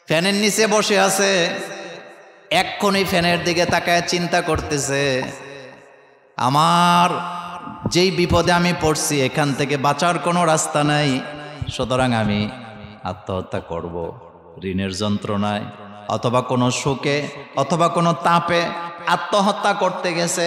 ফ্যানের নিচে বসে আছে, এক্ষুনি ফ্যানের দিকে তাকায় চিন্তা করতেছে, আমার যেই বিপদে আমি পড়ছি এখান থেকে বাঁচার কোনো রাস্তা নাই, সুতরাং আমি আত্মহত্যা করব। ঋণের যন্ত্রণায় অথবা কোনো শোকে অথবা কোনো তাপে আত্মহত্যা করতে গেছে।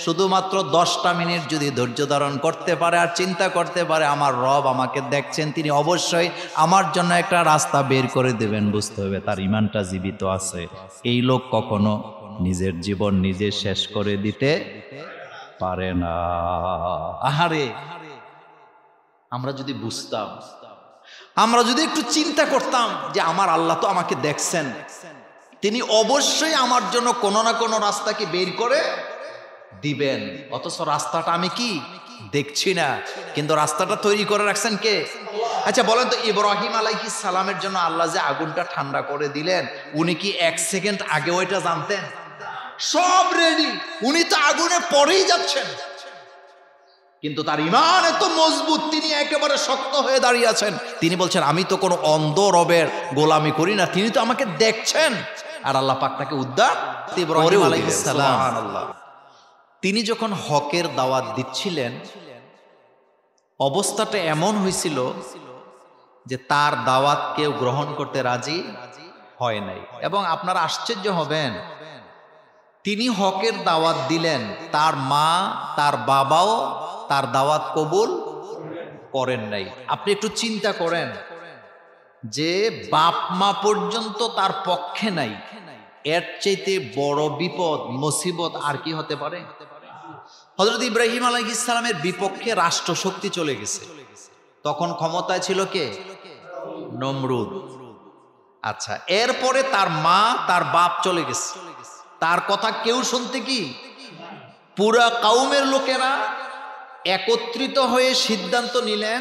শুধুমাত্র 10টা মিনিট যদি ধৈর্য ধারণ করতে পারে আর চিন্তা করতে পারে আমার রব আমাকে দেখছেন, তিনি অবশ্যই আমার জন্য একটা রাস্তা বের করে দেবেন, বুঝতে হবে তার ঈমানটা জীবিত আছে। এই লোক কখনো নিজের জীবন নিজে শেষ করে দিতে পারে না। আহারে, আমরা যদি বুঝতাম, আমরা যদি একটু চিন্তা করতাম যে আমার আল্লাহ তো আমাকে দেখছেন, তিনি অবশ্যই আমার জন্য কোনো না কোনো রাস্তাকে বের করে দিবেন, অথচ রাস্তাটা আমি কি দেখছি না, কিন্তু রাস্তাটা তৈরি করে রাখছেন কে? আচ্ছা বলেন তো, ইব্রাহিম আলাইহিস সালামের জন্য আল্লাহ যে আগুনটা ঠান্ডা করে দিলেন, উনি কি 1 সেকেন্ড আগে ওইটা জানতেন? সব রেডি, উনি তো আগুনে পরেই যাচ্ছেন, কিন্তু তার ঈমান এত মজবুত, তিনি একেবারে শক্ত হয়ে দাঁড়িয়ে আছেন। তিনি বলছেন আমি তো কোনো অন্ধ রবের গোলামি করি না, তিনি তো আমাকে দেখছেন। আর আল্লাহ পাক তাকে উদ্ধার ইব্রাহিম আলাইহিস সালাম। সুবহানাল্লাহ। তিনি যখন হকের দাওয়াত দিচ্ছিলেন, অবস্থাটা এমন হয়েছিল যে তার দাওয়াত কেউ গ্রহণ করতে রাজি হয় নাই। এবং আপনারা আশ্চর্য হবেন, তিনি হকের দাওয়াত দিলেন, তার মা তার বাবাও তার দাওয়াত কবুল করেন নাই। আপনি একটু চিন্তা করেন যে বাপ মা পর্যন্ত তার পক্ষে নাই, এর চাইতে বড় বিপদ মুসিবত আর কি হতে পারে? হযরত ইব্রাহিম আলাইহিস সালামের বিপক্ষে রাষ্ট্রশক্তি চলে গেছে, তখন ক্ষমতায় ছিল কে? নমরুদ। আচ্ছা, এরপরে তার মা তার বাপ চলে গেছে, তার কথা কেউ শুনতে কি? পুরা কওমের লোকেরা একত্রিত হয়ে সিদ্ধান্ত নিলেন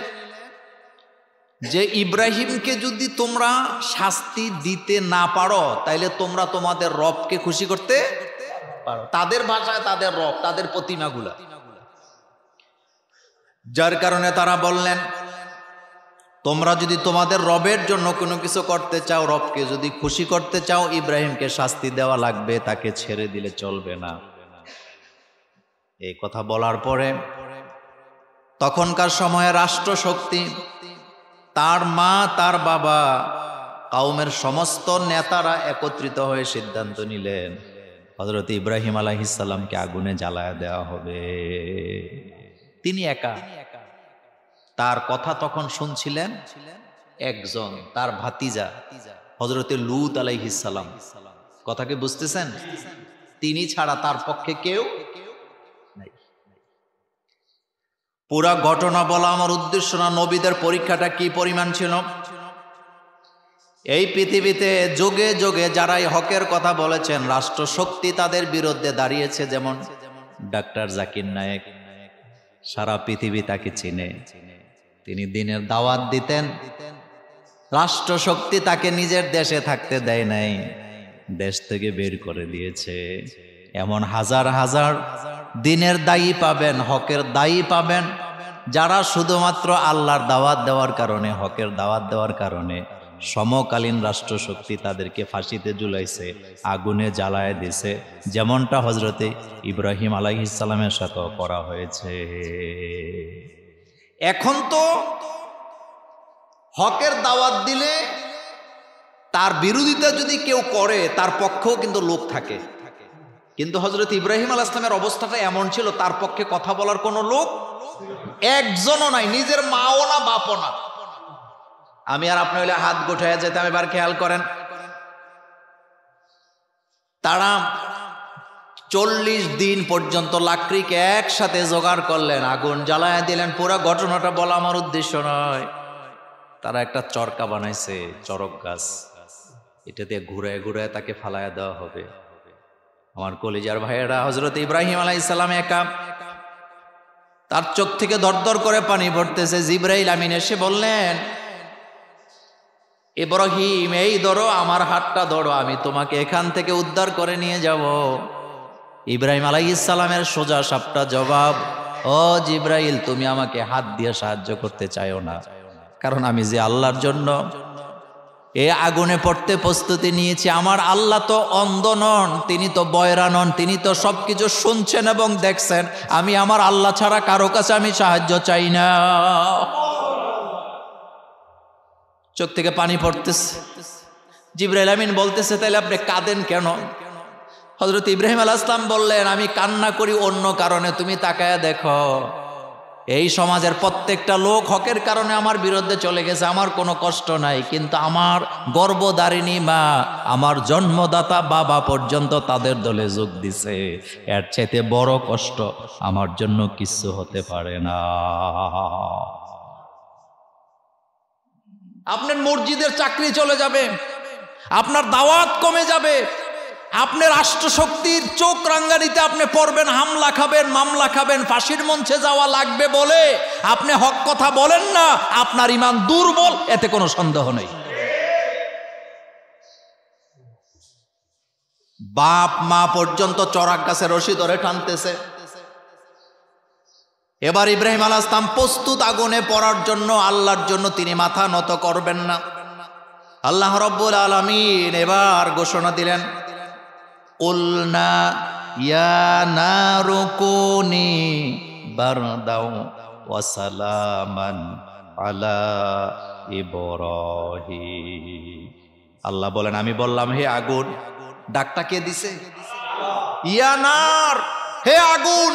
যে ইব্রাহিমকে যদি তোমরা শাস্তি দিতে না পারো তাইলে তোমরা তোমাদের রবকে খুশি করতে পারো। তাদের ভাষায় তাদের রব, তাদের প্রতিমাগুলা। যার কারণে তারা বললেন তোমরা যদি তোমাদের রবের জন্য কোনো কিছু করতে চাও, রবকে যদি খুশি করতে চাও, ইব্রাহিমকে শাস্তি দেওয়া লাগবে, তাকে ছেড়ে দিলে চলবে না। এই কথা বলার পরে তখনকার সময়ে রাষ্ট্রশক্তি, তার মা তার বাবা, কওমের সমস্ত নেতারা একত্রিত হয়ে সিদ্ধান্ত নিলেন হযরত ইব্রাহিম আলাইহিস সালামকে আগুনে জ্বালায়া দেওয়া হবে। তিনি একা, তার কথা তখন শুনছিলেন একজন, তার ভাতিজা হযরতে লূত আলাইহিস সালাম। কথাকে বুঝতেছেন? তিনি ছাড়া তার পক্ষে কেউ নাই। পুরা ঘটনা বলা আমার উদ্দেশ্য না, নবীদের পরীক্ষাটা কি পরিমাণ ছিল। এই পৃথিবীতে যুগে যুগে যারাই হকের কথা বলেছেন, রাষ্ট্রশক্তি তাদের বিরুদ্ধে দাঁড়িয়েছে। যেমন ডাক্তার জাকির নায়েক, সারা পৃথিবী তাকে চিনে। তিনি দ্বীনের দাওয়াত দিতেন, রাষ্ট্রশক্তি তাকে নিজের দেশে থাকতে দেয় নাই, দেশ থেকে বের করে দিয়েছে। এমন হাজার হাজার দ্বীনের দায়ী পাবেন, হকের দায়ী পাবেন, যারা শুধুমাত্র আল্লাহর দাওয়াত দেওয়ার কারণে, হকের দাওয়াত দেওয়ার কারণে সমকালীন রাষ্ট্রশক্তি তাদেরকে ফাঁসিতে ঝুলাইছে, আগুনে জ্বালায় দিছে, যেমনটা হযরতে ইব্রাহিম আলাইহিস সালামের সাথে করা হয়েছে। এখন তো হকের দাওয়াত দিলে তার বিরোধিতা যদি কেউ করে, তার পক্ষেও কিন্তু লোক থাকে। কিন্তু হযরত ইব্রাহিম আলাইহিস সালামের অবস্থাটা এমন ছিল, তার পক্ষে কথা বলার কোনো লোক একজনও নাই, নিজের মাও না বাপও না। আমি আর আপনি হইলে হাত গোঠাইয়া যেতাম। এবার খেয়াল করেন, তারা 40 দিন পর্যন্ত লাকড়িকে একসাথে জোগাড় করলেন, আগুন জ্বালায় দিলেন। পুরো ঘটনাটা বলা আমার উদ্দেশ্য নয়। তারা একটা চরকা বানাইছে, চরক গাছ, এটা দিয়ে ঘুরে ঘুরে তাকে ফালায়া দেওয়া হবে। আমার কলিজার ভাইয়েরা, হযরত ইব্রাহিম আলাইহিস সালাম একা, তার চোখ থেকে দরদর করে পানি পড়তেছে। জিবরাইল আমিন এসে বললেন, ইব্রাহিম এই ধরো, আমার হাতটা ধরো, আমি তোমাকে এখান থেকে উদ্ধার করে নিয়ে যাব। ইব্রাহিম আলাইহিস সালামের সোজা সাপটা জবাব, ও জিবরাইল, তুমি আমাকে হাত দিয়ে সাহায্য করতে চাইও না, কারণ আমি যে আল্লাহর জন্য এ আগুনে পড়তে প্রস্তুতি নিয়েছি। আমার আল্লাহ তো অন্ধ নন, তিনি তো বয়রা নন, তিনি তো সবকিছু শুনছেন এবং দেখছেন। আমি আমার আল্লাহ ছাড়া কারো কাছে আমি সাহায্য চাই না। চোখ থেকে পানি পড়তেছে। জিবরাইল আমিন বলতেছে, তাহলে আপনি কাঁদেন কেন? হযরত ইব্রাহিম আলাইহিস সালাম বললেন, আমি কান্না করি অন্য কারণে, তুমি তাকায়া দেখো। এই সমাজের প্রত্যেকটা লোক হকের কারণে আমার বিরুদ্ধে চলে গেছে, আমার কোনো কষ্ট নাই, কিন্তু আমার গর্ভধারিণী মা, আমার জন্মদাতা বাবা পর্যন্ত তাদের দলে যোগ দিছে। এর চাইতে বড় কষ্ট আমার জন্য কিছু হতে পারে না। আপনার মসজিদের চাকরি চলে যাবে, আপনার দাওয়াত কমে যাবে, আপনি রাষ্ট্রশক্তির চোখ রাঙ্গানিতে আপনি পড়বেন, হামলা খাবেন, মামলা খাবেন, ফাঁসির মঞ্চে যাওয়া লাগবে বলে আপনি হক কথা বলেন না, আপনার ঈমান দুর্বল, এতে কোনো সন্দেহ নেই। বাপ মা পর্যন্ত চড়াক গাছে রশি ধরে টানতেছে। এবার ইব্রাহিম আলাইহিস সালাম প্রস্তুত আগুনে পড়ার জন্য, আল্লাহর জন্য তিনি মাথা নত করবেন না। আল্লাহ রাব্বুল আলামিন এবার ঘোষণা দিলেন, কুলনা ইয়া নারু কুনি বারদাও ওয়া সালামান আলা ইব্রাহিম। আল্লাহ বলেন, আমি বললাম হে আগুন, ডাকটা কে দিছে? ইয়া নার, হে আগুন,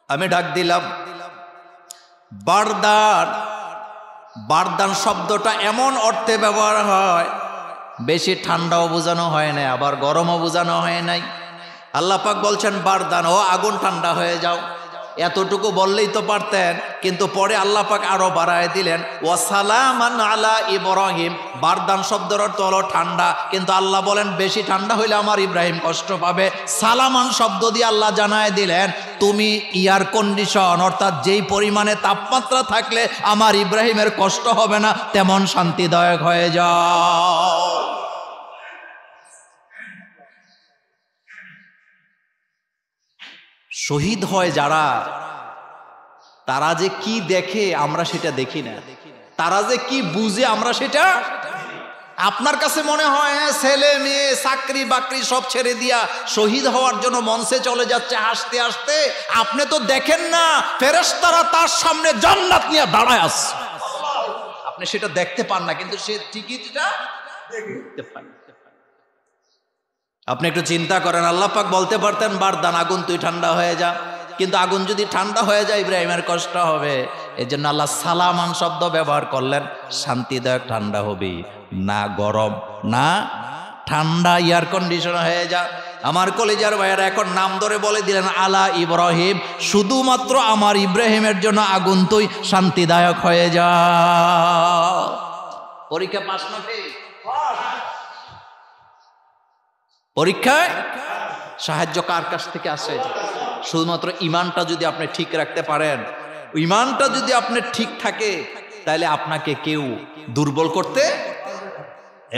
আমি ডাক দিলাম। বারদান, বারদান শব্দটা এমন অর্থে ব্যবহার হয়, বেশি ঠান্ডাও বোঝানো হয় না, আবার গরমও বোঝানো হয় নাই। আল্লাহ পাক বলছেন বারদান, ও আগুন ঠান্ডা হয়ে যাও। এতটুকু বললেই তো পারতেন, কিন্তু পরে আল্লাহ পাক আরো বাড়ায় দিলেন, ওয়া সালামান আলা ইব্রাহিম। বারদান শব্দের অর্থ হলো ঠান্ডা, কিন্তু আল্লাহ বলেন বেশি ঠান্ডা হইলে আমার ইব্রাহিম কষ্ট পাবে। সালামান শব্দ দিয়ে আল্লাহ জানায় দিলেন, তুমি এয়ার কন্ডিশন, অর্থাৎ যেই পরিমাণে তাপমাত্রা থাকলে আমার ইব্রাহিমের কষ্ট হবে না, তেমন শান্তিদায়ক হয়ে যাও। শহীদ হয় যারা, তারা যে কি দেখে আমরা সেটা দেখি না, তারা যে কি বুঝে আমরা সেটা। আপনার কাছে মনে হয় ছেলে মেয়ে চাকরি বাকরি সব ছেড়ে দিয়া শহীদ হওয়ার জন্য মঞ্চে চলে যাচ্ছে হাসতে হাসতে, আপনি তো দেখেন না ফেরেশতারা তার সামনে জান্নাত নিয়ে দাঁড়ায় আছে, আপনি সেটা দেখতে পান না, কিন্তু সে ঠিকই সেটা দেখতে পান। আপনি একটু চিন্তা করেন, আল্লাহ পাক বলতে পারতেন বারদান, আগুন তুই ঠান্ডা হয়ে যা, কিন্তু আগুন যদি ঠান্ডা হয়ে যায় ইব্রাহিমের কষ্ট হবে। এই জন্য আল্লাহ সালামান শব্দ ব্যবহার করলেন, শান্তিদায়ক ঠান্ডা হবে, না গরম না ঠান্ডা, এয়ার কন্ডিশন হয়ে যা। আমার কলিজার ভাইয়েরা এখন নাম ধরে বলে দিলেন আলা ইব্রাহিম, শুধুমাত্র আমার ইব্রাহিমের জন্য আগুন তুই শান্তিদায়ক হয়ে যা। পরীক্ষা পাস না কি? পরীক্ষায় সাহায্য কার কাছ থেকে আসে? শুধুমাত্র ইমানটা যদি আপনি ঠিক রাখতে পারেন, ইমানটা যদি আপনার ঠিক থাকে, তাহলে আপনাকে কেউ দুর্বল করতে।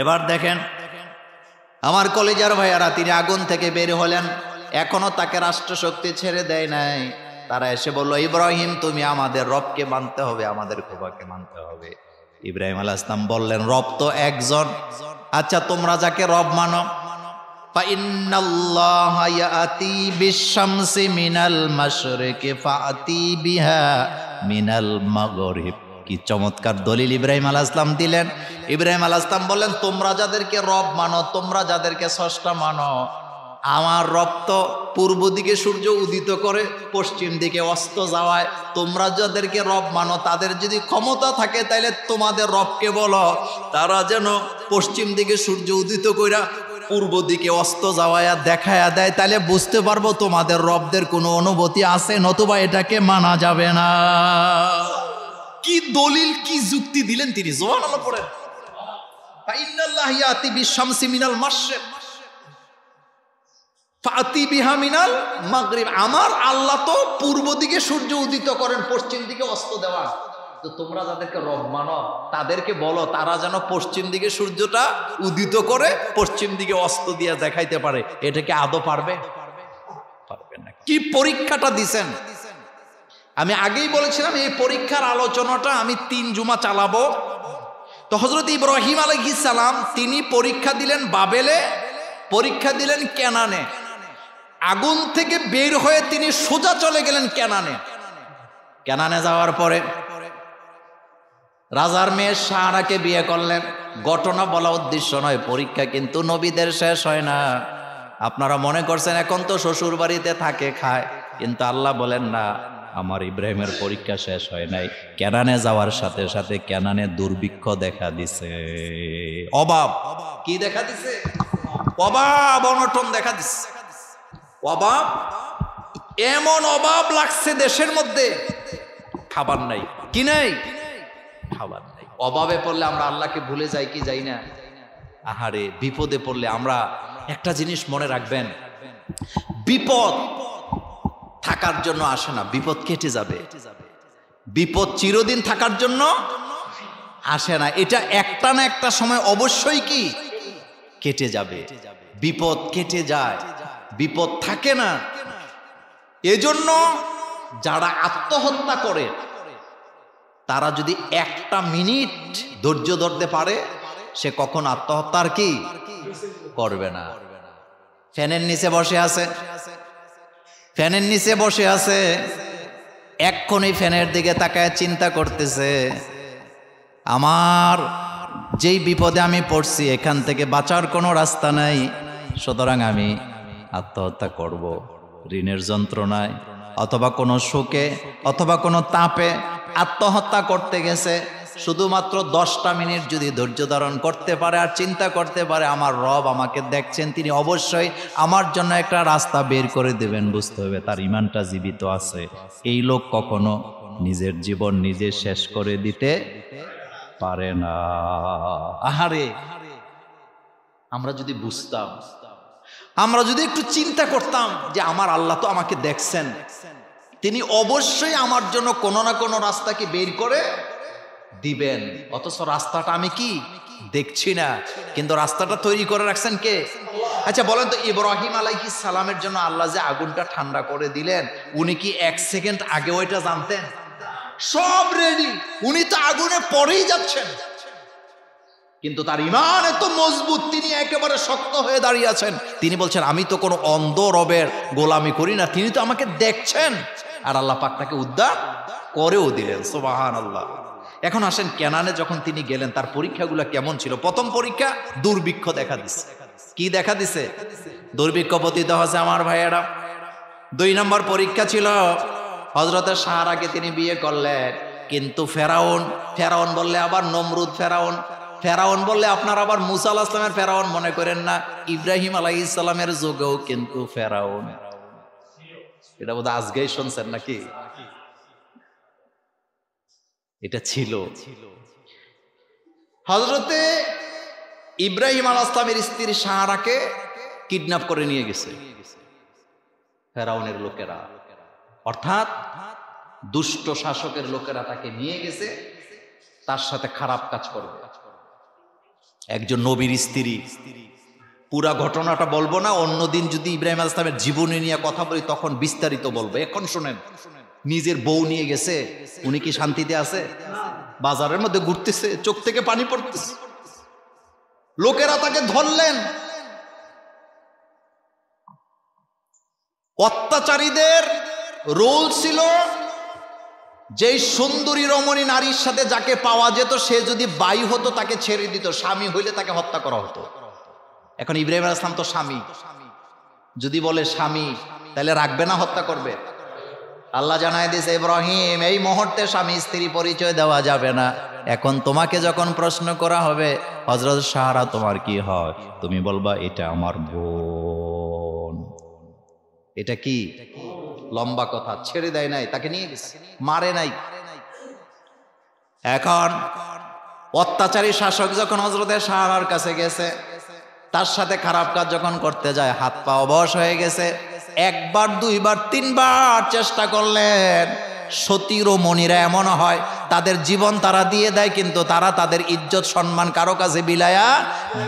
এবার দেখেন আমার কলেজার ভাইয়ারা, তিনি আগুন থেকে বের হলেন, এখনো তাকে রাষ্ট্রশক্তি ছেড়ে দেয় নাই। তারা এসে বলল, ইব্রাহিম তুমি আমাদের রবকে মানতে হবে, আমাদের খোদাকে মানতে হবে। ইব্রাহিম আলাইহিস সালাম বললেন, রব তো একজন। আচ্ছা তোমরা যাকে রব মানো, ফাইন্নাল্লাহা ইয়াতি বিশ-শামসি মিনাল মাশরিকি ফাআতি বিহা মিনাল মাগরিব। কি চমৎকার দলিল ইব্রাহিম আলাইহিস সালাম দিলেন। ইব্রাহিম আলাইহিস সালাম বললেন, তোমরা যাদেরকে রব মানো, তোমরা যাদেরকে স্রষ্টা মানো, আমার রব তো পূর্ব দিকে সূর্য উদিত করে পশ্চিম দিকে অস্ত যাওয়ায়। তোমরা যাদেরকে রব মানো, তাদের যদি ক্ষমতা থাকে তাহলে তোমাদের রবকে বলো তারা যেন পশ্চিম দিকে সূর্য উদিত কইরা পূর্ব দিকে অস্ত যাওয়ায়া দেখায়া দেয়, তাহলে বুঝতে পারবো তোমাদের রবদের কোনো অনুভূতি আছে, নতুবা এটাকে মানা যাবে না। কি দলিল, কি যুক্তি দিলেন তিনি! সুবহানাল্লাহ পড়েন। ফাইন্নাল্লাহা ইয়াতি বিশ-শামসি মিনাল মাশরিক ফাআতি বিহা মিনাল মাগরিব। আমার আল্লাহ তো পূর্ব দিকে সূর্য উদিত করেন, পশ্চিম দিকে অস্ত দেওয়া। তো তোমরা যাদেরকে রব মানো তাদেরকে বলো তারা যেন পশ্চিম দিকে সূর্যটা উদিত করে পশ্চিম দিকে অস্ত দিয়ে দেখাইতে পারে। এটাকে আদৌ পারবে? পারবে না। কি পরীক্ষাটা দিছেন! আমি আগেই বলেছিলাম এই পরীক্ষার আলোচনাটা আমি 3 জুমা চালাবো। তো হযরত ইব্রাহিম আলাইহিস সালাম তিনি পরীক্ষা দিলেন বাবেলে, পরীক্ষা দিলেন কেনানে। আগুন থেকে বের হয়ে তিনি সোজা চলে গেলেন কেনানে। কেনানে যাওয়ার পরে রাজার মেয়ে সারাকে বিয়ে করলেন। ঘটনা বলা উদ্দেশ্য নয়, পরীক্ষা কিন্তু নবীদের শেষ হয় না। আপনারা মনে করছেন এখন তো শ্বশুর বাড়িতে থাকে খায়, কিন্তু আল্লাহ বলেন না, আমার ইব্রাহিমের পরীক্ষা শেষ হয় নাই। কেনানে যাওয়ার সাথে সাথে কেনানে দুর্ভিক্ষ দেখা দিছে। অভাব কি দেখা দিছে? অভাব অনটন দেখা দিছে। অভাব, এমন অভাব লাগছে দেশের মধ্যে, খাবার নাই। কি নাই? খাবার নাই। অভাবে পড়লে আমরা আল্লাহকে ভুলে যাই কি যাই না? আহারে, বিপদে পড়লে আমরা একটা জিনিস মনে রাখবেন, বিপদ থাকার জন্য আসে না, বিপদ কেটে যাবে। বিপদ চিরদিন থাকার জন্য আসে না, এটা একটা না একটা সময় অবশ্যই কি কেটে যাবে। বিপদ কেটে যায়, বিপদ থাকে না। এজন্য যারা আত্মহত্যা করে তারা যদি একটা মিনিট ধৈর্য ধরতে পারে, সে কখন আত্মহত্যার কি করবে না। ফ্যানের নিচে বসে আছে, ফ্যানের নিচে বসে আছে, এক্ষুনি ফ্যানের দিকে তাকায় চিন্তা করতেছে, আমার যেই বিপদে আমি পড়ছি এখান থেকে বাঁচার কোনো রাস্তা নাই, সুতরাং আমি আত্মহত্যা করব। ঋণের যন্ত্রণায় অথবা কোনো শোকে অথবা কোনো তাপে আত্মহত্যা করতে গেছে। শুধুমাত্র 10টা মিনিট যদি ধৈর্য ধারণ করতে পারে আর চিন্তা করতে পারে, আমার রব আমাকে দেখছেন, তিনি অবশ্যই আমার জন্য একটা রাস্তা বের করে দেবেন, বুঝতে হবে তার ঈমানটা জীবিত আছে। এই লোক কখনো নিজের জীবন নিজে শেষ করে দিতে পারে না। আহারে, আমরা যদি বুঝতাম, আমরা যদি একটু চিন্তা করতাম যে আমার আল্লাহ তো আমাকে দেখছেন, তিনি অবশ্যই আমার জন্য কোনো না কোনো রাস্তাকে বের করে দিবেন। অথচ রাস্তাটা আমি কি দেখছি না, কিন্তু রাস্তাটা তৈরি করে রাখছেন কে? আচ্ছা বলেন তো, ইব্রাহিম আলাইহিস সালামের জন্য আল্লাহ যে আগুনটা ঠান্ডা করে দিলেন, উনি কি 1 সেকেন্ড আগে ওইটা জানতেন? সব রেডি, উনি তো আগুনে পরেই যাচ্ছেন, কিন্তু তার ঈমান এত মজবুত, তিনি একেবারে শক্ত হয়ে দাঁড়িয়ে আছেন। তিনি বলছেন, আমি তো কোনো অন্ধ রবের গোলামি করি না, তিনি তো আমাকে দেখছেন। আর আল্লাহ পাক তাকে উদ্ধার করেও দিলেন। সুবহানাল্লাহ। এখন আসেন, কেনানে যখন তিনি গেলেন তার পরীক্ষাগুলো কেমন ছিল? প্রথম পরীক্ষা, দুর্ভিক্ষ দেখা দিছে। কি দেখা দিছে? দুর্ভিক্ষ পতিত হচ্ছে আমার ভাইয়েরা। 2 নম্বর পরীক্ষা ছিল, হযরতের সারাকে তিনি বিয়ে করলেন, কিন্তু ফেরাউন বললে আবার নমরুদ ফেরাউন বললে আপনার আবার মুসা আলাইহিস সালামের ফেরাউন মনে করেন না, ইব্রাহিম আলাইহিস সালামের যুগেও কিন্তু ফেরাউন। এটা বোধহয় আজকেই শুনছেন নাকি? এটা ছিল। হযরতে ইব্রাহিম আলাইহিস সালামের স্ত্রী সারাকে কিডন্যাপ করে নিয়ে গেছে ফেরাউনের লোকেরা, অর্থাৎ দুষ্ট শাসকের লোকেরা তাকে নিয়ে গেছে, তার সাথে খারাপ কাজ করবে। একজন নবীর স্ত্রী, পুরা ঘটনাটা বলবো না, অন্যদিন যদি ইব্রাহিম আলাইহিস সালামের জীবনী নিয়ে কথা বলি তখন বিস্তারিত বলবো। এখন শুনেন, নিজের বউ নিয়ে গেছে, উনি কি শান্তিতে আছে? বাজারের মধ্যে ঘুরতেছে, চোখ থেকে পানি পড়তেছে, লোকেরা তাকে ধরলেন। অত্যাচারীদের রোল ছিল, যেই সুন্দরী রমণী নারীর সাথে যাকে পাওয়া যেত, সে যদি বাই হতো তাকে ছেড়ে দিত, স্বামী হইলে তাকে হত্যা করা হতো। এখন ইব্রাহিম আলাইহিস সালাম তো স্বামী, যদি বলে স্বামী তাহলে রাখবে না, হত্যা করবে? আল্লাহ জানায় দিয়েছে, ইব্রাহিম এই মুহূর্তে স্বামী স্ত্রী পরিচয় দেওয়া যাবে না। এখন তোমাকে যখন প্রশ্ন করা হবে, হযরত সারা তোমার কি হয়, তুমি বলবা এটা আমার বোন। এটা কি লম্বা কথা, ছেড়ে দেয় নাই, তাকে নিয়ে গেছে, মারে নাই। এখন অত্যাচারী শাসক যখন হযরতের সারার কাছে গেছে, তার সাথে খারাপ কাজ যখন করতে যায়, হাত পা অবশ হয়ে গেছে। 1 বার 2 বার 3 বার চেষ্টা করলেন। সতী রমণীরা এমন হয়, তাদের জীবন তারা দিয়ে দেয়, কিন্তু তারা তাদের ইজ্জত সম্মান কারো কাছে বিলায়া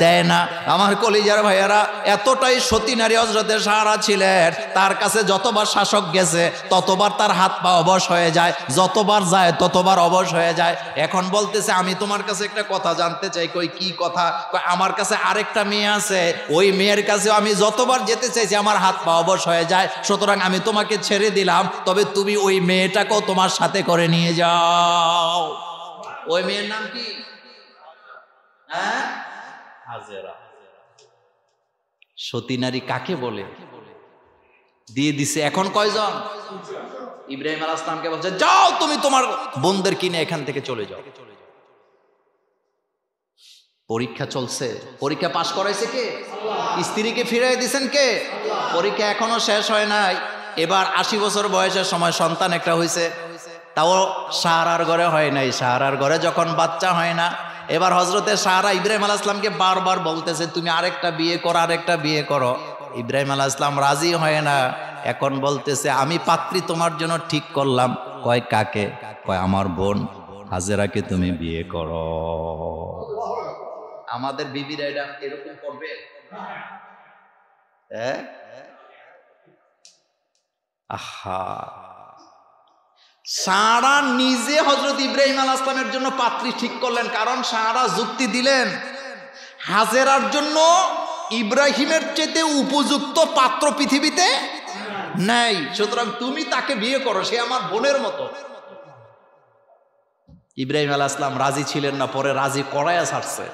দেয় না। আমার কলিজার ভাইয়েরা, এতটাই সতী নারী হযরতে সারা ছিলেন, তার কাছে যতবার শাসক গেছে ততবার তার হাত পা অবশ হয়ে যায়, যতবার যায় ততবার অবশ হয়ে যায়। এখন বলতেছে আমি তোমার কাছে একটা কথা জানতে চাই। কই কি কথা? আমার কাছে আরেকটা মেয়ে আছে, ওই মেয়ের কাছে আমি যতবার যেতে চাইছি আমার হাত পা অবশ হয়ে যায়, সুতরাং আমি তোমাকে ছেড়ে দিলাম, তবে তুমি ওই মেয়েটাকেও তোমার সাথে করে নিয়ে যাও। ওই মেয়ের নাম কি? হ্যাঁ, হাজেরা। সতী নারী কাকে বলে? দিয়ে দিছে। এখন কয়জন? ইব্রাহিম আলাইহিস সালামকে বলছে যাও তুমি তোমার বোনদের কিনে এখান থেকে চলে যাও। পরীক্ষা চলছে, পরীক্ষা পাশ করাইছে কে? স্ত্রীকে ফিরাই দিছেন কে? পরীক্ষা এখনো শেষ হয় নাই। এবার 80 বছর বয়সের সময় সন্তান একটা হয়েছে, তাও সারার ঘরে হয় নাই। সারার ঘরে যখন বাচ্চা হয় না, এবার হযরতে সারা ইব্রাহিম আলাইহিস সালামকে বারবার বলতেছে তুমি আরেকটা বিয়ে করো, আরেকটা বিয়ে করো। ইব্রাহিম আলাইহিস সালাম রাজি হয় না। এখন বলতেছে আমি পাত্রী তোমার জন্য ঠিক করলাম। কয় কাকে? কয় আমার বোন হাজেরাকে তুমি বিয়ে করো। আমাদের বিবিরা এটা এরকম করবে? আহা, সারা নিজে হযরত ইব্রাহিম আলাইহিস সালামের জন্য পাত্রী ঠিক করলেন, কারণ সারা যুক্তি দিলেন হাজেরার জন্য ইব্রাহিমের চেয়ে উপযুক্ত পাত্র পৃথিবীতে নাই, সুতরাং তুমি তাকে বিয়ে করো, সে আমার বোনের মতো। ইব্রাহিম আলাইহিস সালাম রাজি ছিলেন না, পরে রাজি করাইয়া ছাড়ছে।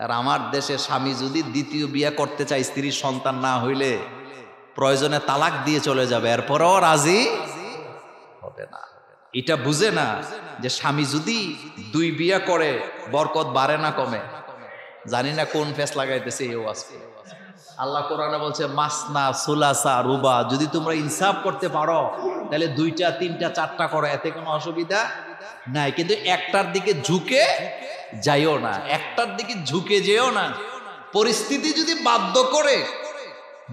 আর আমার দেশে স্বামী যদি দ্বিতীয় বিয়ে করতে চায়, স্ত্রীর সন্তান না হইলে প্রয়োজনে তালাক দিয়ে চলে যাবে, এরপরও রাজি হবে না। এটা বুঝে না যে স্বামী যদি 2 বিয়ে করে বরকত বাড়ে না কমে। জানি না কোন ফেস লাগাইতেছে এই ওয়াজ। আল্লাহ কোরআনে বলছে মাসনা সুলাসা রুবা, যদি তোমরা ইনসাফ করতে পারো তাহলে 2টা 3টা 4টা করো, এতে কোনো অসুবিধা নাই। কিন্তু একটার দিকে ঝুঁকে যাইও না, একটার দিকে ঝুঁকে যেও না। পরিস্থিতি যদি বাধ্য করে,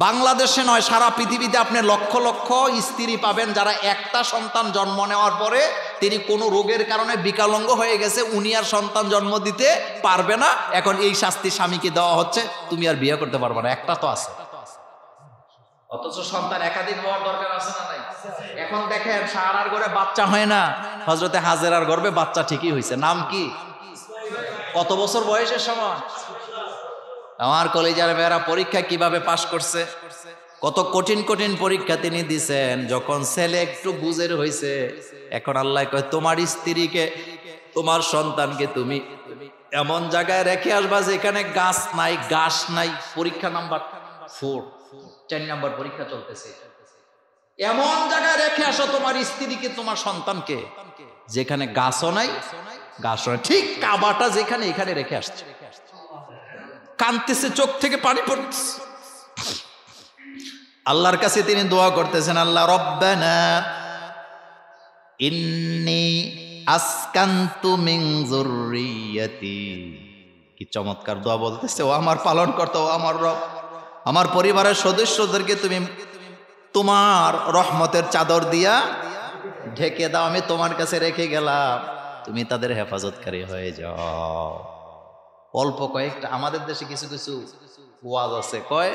বাংলাদেশে নয় সারা পৃথিবীতে আপনি লক্ষ লক্ষ স্ত্রী পাবেন যারা একটা সন্তান জন্ম নেওয়ার পরে তিনি কোনো রোগের কারণে বিকলাঙ্গ হয়ে গেছে, উনি আর সন্তান জন্ম দিতে পারবে না। এখন এই শাস্তি স্বামীকে দেওয়া হচ্ছে, তুমি আর বিয়ে করতে পারবে না, একটা তো আছে। অথচ সন্তান একাধিক হওয়ার দরকার আছে না নাই? এখন দেখেন সারার ঘরে বাচ্চা হয় না, হযরতে হাজেরার গর্ভে বাচ্চা ঠিকই হয়েছে। নাম কি? কত বছর বয়সের সময়? আমার কলেজের মেয়েরা পরীক্ষা কিভাবে পাশ করছে, কত কঠিন কঠিন পরীক্ষা তিনি দিছেন। যখন ছেলে একটু বুঝের হয়েছে, এখন আল্লাহ কয় তোমার স্ত্রীকে, তোমার সন্তানকে তুমি এমন জায়গায় রেখে আসবা যেখানে গাছ নাই, ঘাস নাই। পরীক্ষা নাম্বার 4, 4 নাম্বার পরীক্ষা চলতেছে। এমন জায়গায় রেখে আসো তোমার স্ত্রীকে, তোমার সন্তানকে, যেখানে গাছও নাই, ঘাসও নাই, ঠিক কাবাটা যেখানে, এখানে রেখে আসছে। কাঁদতেছে, চোখ থেকে পানি পড়তেছে। আল্লাহর কাছে তিনি দোয়া করতেছেন, আল্লাহ রব্বানা ইন্নী আসকানতু মিন যুররিয়াতি। কি চমৎকার দোয়া বলতেছে, ও আমার পালনকর্তা, ও আমার রব, আমার পরিবারের সদস্যদেরকে তুমি তোমার রহমতের চাদর দিয়া ঢেকে দাও, আমি তোমার কাছে রেখে গেলাম, তুমি তাদের হেফাজতকারী হয়ে যাও। অল্প কয়েকটা আমাদের দেশে কিছু কিছু ওয়াজ আছে, কয়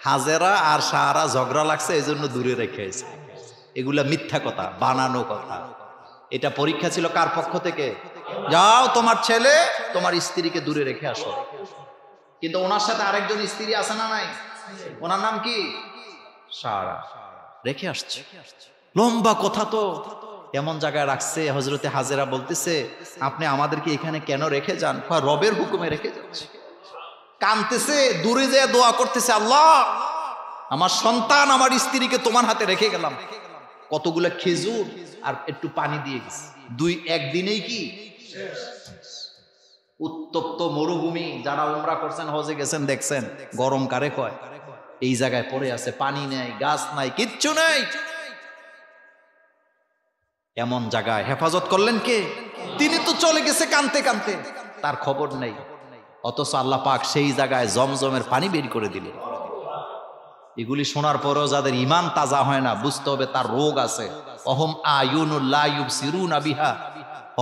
হাজেরা আর সারা ঝগড়া লাগছে এই জন্য দূরে রেখেছে। এগুলা মিথ্যা কথা, বানানো কথা। এটা পরীক্ষা ছিল কার পক্ষ থেকে? যাও তোমার ছেলে তোমার স্ত্রীকে দূরে রেখে আসো। কিন্তু ওনার সাথে আরেকজন স্ত্রী আছে না নাই? ওনার নাম কি? সারা। রেখে আসছে। লম্বা কথা তো। এমন জায়গায় রাখছে, হযরতে হাজেরা বলতেছে আপনি আমাদেরকে এখানে কেন রেখে যান? রবের হুকুমে রেখে যাচ্ছে। কাঁদতেছে, দূরে যেয়ে দোয়া করতেছে, আল্লাহ আমার সন্তান আমার স্ত্রীকে তোমার হাতে রেখে গেলাম। কতগুলো খেজুর আর একটু পানি দিয়ে গেছে, একদিনেই কি উত্তপ্ত মরুভূমি। যারা উমরা করছেন, হজে গেছেন, দেখছেন গরম কারে কয়। এই জায়গায় পড়ে আছে, পানি নেই, গাছ নাই, কিচ্ছু নেই। এমন জায়গায় হেফাজত করলেন কে? তিনি তো চলে গেছে কানতে কানতে, তার খবর নেই। অথচ আল্লাহ পাক সেই জায়গায় জমজমের পানি বের করে দিলেন। এগুলি শোনার পরেও যাদের ইমান তাজা হয় না, বুঝতে হবে তার রোগ আছে। অহম আয়ুনুল লা ইউবসিরুনা বিহা,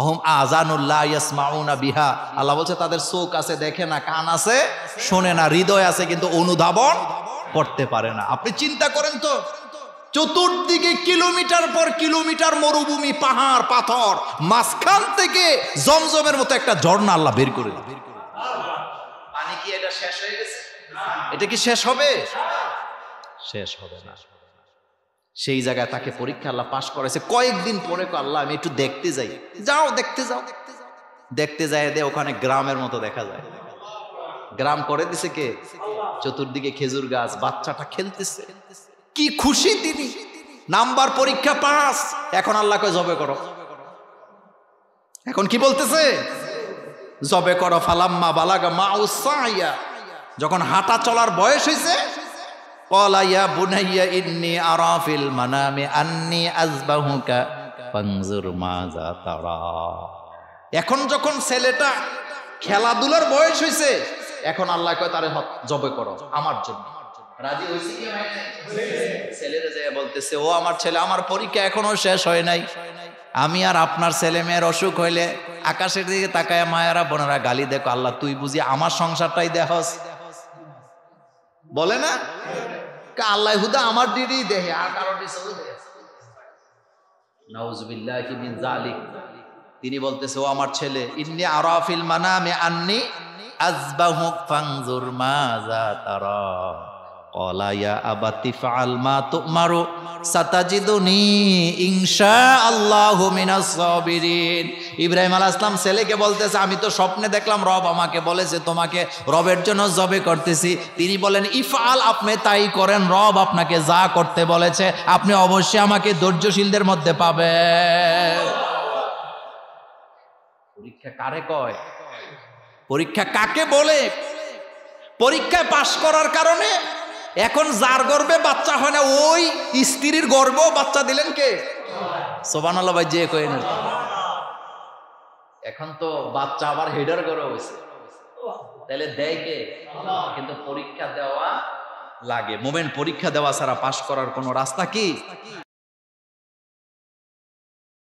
ওহুম আযানুল্লাহ ইয়াসমাউনা বিহা, আল্লাহ বলছে তাদের চোখ আছে দেখে না, কান আছে শোনে না, হৃদয় আছে কিন্তু অনুধাবন করতে পারে না। আপনি চিন্তা করেন তো, চতুর্দিকে কিলোমিটার পর কিলোমিটার মরুভূমি, পাহাড় পাথর, মাঝখান থেকে জমজমের মতো একটা ঝর্ণা আল্লাহ বের করে দিল। পানি কি এটা শেষ হয়ে গেছে? এটা কি শেষ হবে? শেষ হবে না। সেই জায়গায় তাকে পরীক্ষা আল্লাহ পাশ করেছে। কয়েকদিন পরে আল্লাহ আমি একটু দেখতে যাই, যাও দেখতে যাও। দেখতে যায় দে ওখানে গ্রামের মতো দেখা যায়। গ্রাম করে দিছে কে? চতুর্দিকে খেজুর গাছ, বাচ্চাটা খেলতেছে, কি খুশি তিনি। নাম্বার পরীক্ষা পাস। এখন আল্লাহ কয় জবে করো। এখন কি বলতেছে? জবে করো। ফালাম্মা বালাগা মাউসাইয়া, যখন হাঁটা চলার বয়স হয়েছে, ক্বালা ইয়া বুনাইয়া ইন্নী আরা ফিল মানামি আন্নী আযবাহুকা ফানজুর মাযা তারা। এখন যখন ছেলেটা খেলাধুলার বয়স হয়েছে, এখন আল্লাহ কয় তারে জবে করো আমার জন্য। রাজি হইছে কি হয় নাই? ছেলেরা যায় বলতেছে, ও আমার ছেলে, আমার পরীক্ষা এখনো শেষ হয় নাই। আমি আর আপনার ছেলে মেয়ের অসুখ হইলে আকাশের দিকে তাকায় মায়েরা বোনেরা গালি দেখো, আল্লাহ তুই বুঝি আমার সংসারটাই দেখস? বলে না? আল্লাহ হুদা আমার দিদি দেখে আর কারো নাউজুবিল্লাহি মিন যালিক। তিনি বলতেছে, ও আমার ছেলে, ইন্নী আরা ফিল মানামি আন্নী আযবাহুক ফানজুর মাযা তারা। ক্বালা ইয়া আবাতি ফাআল মা তুমারু সাতাজিদুনি ইনশাআল্লাহু মিনাস সাবিরিন। ইব্রাহিম আলাইহিস সালাম ছেলেকে বলতেছে, আমি তো স্বপ্নে দেখলাম রব আমাকে বলেছে তোমাকে রবের জন্য জবে করতেছি। তিনি বলেন ইফআল, আপনি তাই করেন, রব আপনাকে যা করতে বলেছে আপনি অবশ্যই আমাকে ধৈর্যশীলদের মধ্যে পাবেন। পরীক্ষা কারে কয়? পরীক্ষা কাকে বলে? পরীক্ষায় পাশ করার কারণে এখন যার গর্ভে বাচ্চা হয় না, ওই স্ত্রীর গর্ভেও বাচ্চা দিলেন কে? সুবহানাল্লাহ ভাই, যে কইেন। এখন তো বাচ্চা আবার হেডার করে হয়েছে, তাহলে দেয় কে? কিন্তু পরীক্ষা দেওয়া লাগে। মোমেন পরীক্ষা দেওয়া ছাড়া পাশ করার কোনো রাস্তা কি?